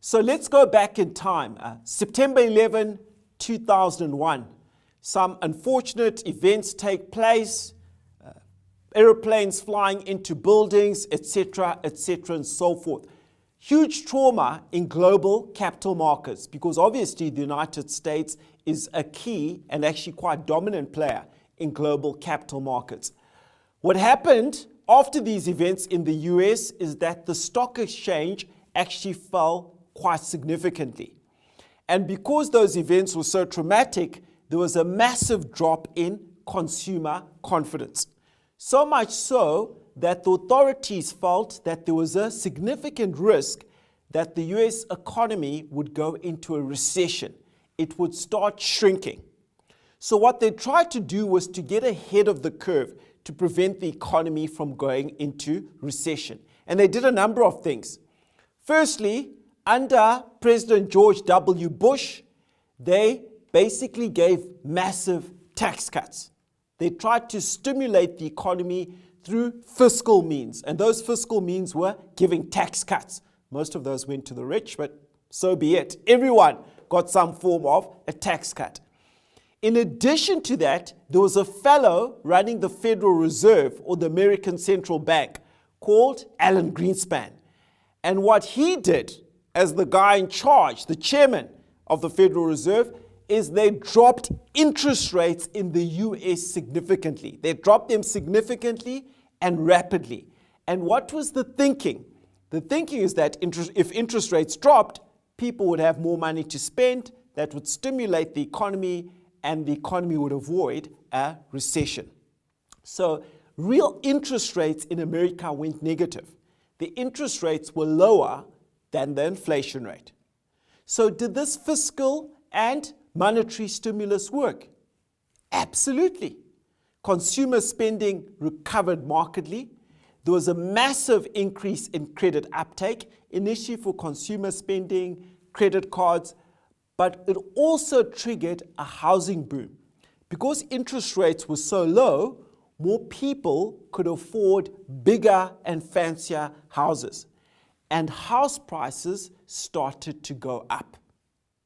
So let's go back in time. September 11, 2001. Some unfortunate events take place. Aeroplanes flying into buildings, etc., and so forth. Huge trauma in global capital markets because obviously the United States is a key and actually quite dominant player in global capital markets. What happened after these events in the US is that the stock exchange actually fell quite significantly. And because those events were so traumatic, there was a massive drop in consumer confidence. So much so that the authorities felt that there was a significant risk that the US economy would go into a recession. It would start shrinking. So what they tried to do was to get ahead of the curve to prevent the economy from going into recession. And they did a number of things. Firstly, under President George W. Bush, they basically gave massive tax cuts. They tried to stimulate the economy through fiscal means, and those fiscal means were giving tax cuts. Most of those went to the rich, but so be it. Everyone got some form of a tax cut. In addition to that, there was a fellow running the Federal Reserve, or the American Central Bank, called Alan Greenspan. And what he did as the guy in charge, the chairman of the Federal Reserve, is they dropped interest rates in the US significantly. They dropped them significantly and rapidly. And what was the thinking? The thinking is that if interest rates dropped, people would have more money to spend, that would stimulate the economy, and the economy would avoid a recession. So real interest rates in America went negative. The interest rates were lower than the inflation rate. So did this fiscal and monetary stimulus work? Absolutely. Consumer spending recovered markedly. There was a massive increase in credit uptake, initially for consumer spending, credit cards, but it also triggered a housing boom. Because interest rates were so low, more people could afford bigger and fancier houses. And house prices started to go up.